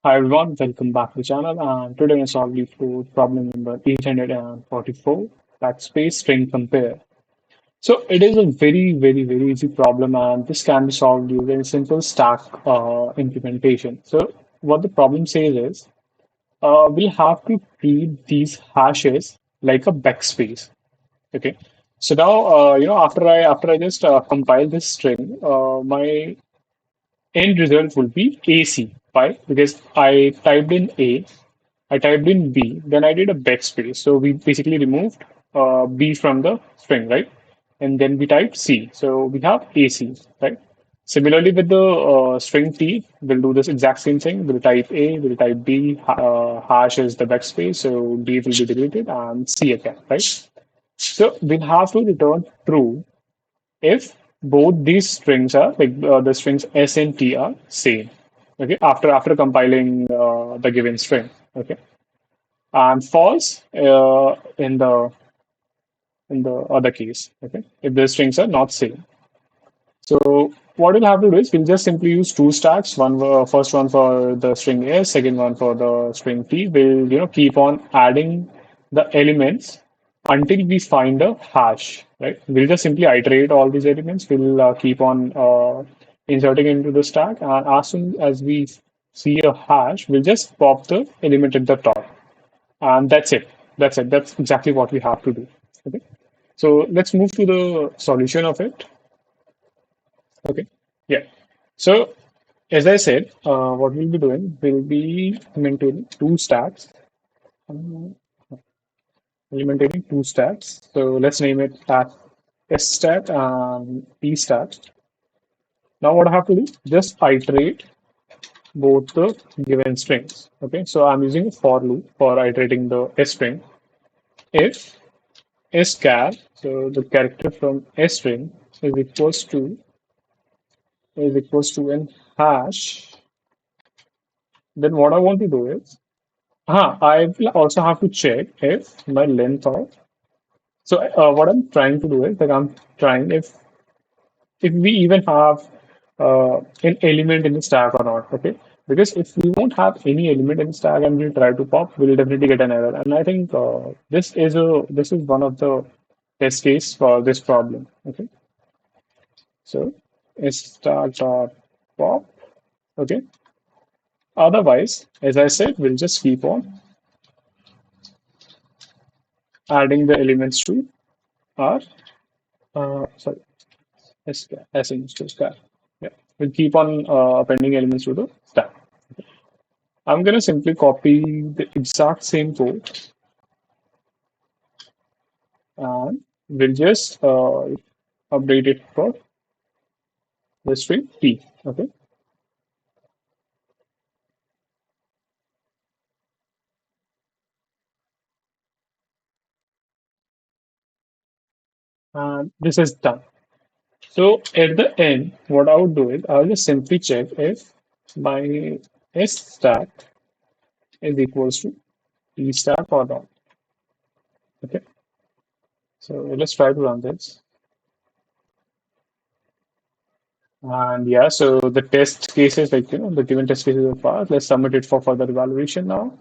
Hi everyone, welcome back to the channel. And today we're solving for problem number 844, backspace string compare. So it is a very easy problem, and this can be solved using simple stack implementation. So what the problem says is we'll have to treat these hashes like a backspace. Okay. So now after I just compile this string, my end result will be AC. Why? Because I typed in A, I typed in B, then I did a backspace. So we basically removed B from the string, right? And then we typed C. So we have AC, right? Similarly, with the string T, we'll do this exact same thing. We'll type A, we'll type B, hash is the backspace, so B will be deleted, and C again, right? So we'll have to return true if both these strings are the strings S and T are same. Okay, after compiling the given string. Okay, and false in the other case. Okay, if the strings are not same. So what we'll have to do is we'll just simply use two stacks. First one for the string S, second one for the string T. We'll keep on adding the elements until we find a hash. Right? We'll just simply iterate all these elements. We'll keep on inserting into the stack, and as soon as we see a hash, we'll just pop the element at the top, and that's it. That's it. That's exactly what we have to do. Okay. So let's move to the solution of it. Okay. Yeah. So as I said, what we'll be doing, we'll be maintaining two stacks. Um, we'll be maintaining two stacks. So let's name it at S stack and P stack. Now what I have to do, just iterate both the given strings. Okay. So I'm using a for loop for iterating the S string. If SChar, so the character from S string is equals to an hash, then what I want to do is I will also have to check if my length of. So what I'm trying to do is like I'm trying if we even have an element in the stack or not. Okay, because if we won't have any element in the stack and we try to pop, we'll definitely get an error. And I think this is one of the test case for this problem. Okay, so start dot pop. Okay, otherwise, as I said, we'll just keep on adding the elements to our sorry as in to stack. Yeah, we'll keep on appending elements to the stack. I'm gonna simply copy the exact same code and we'll just update it for the string t. Okay, and this is done. So at the end, what I would do is I'll just simply check if my s stack is equals to t stack or not. Okay, so let's try to run this. And yeah, so the test cases, the given test cases are passed. Let's submit it for further evaluation now.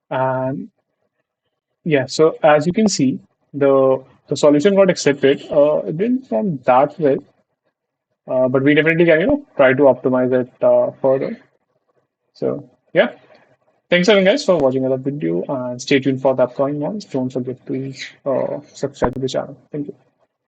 And yeah, so as you can see, the solution got accepted. It didn't form that well, but we definitely can, try to optimize it further. So yeah, thanks again, guys, for watching the video and stay tuned for the upcoming ones. Don't forget to subscribe to the channel. Thank you.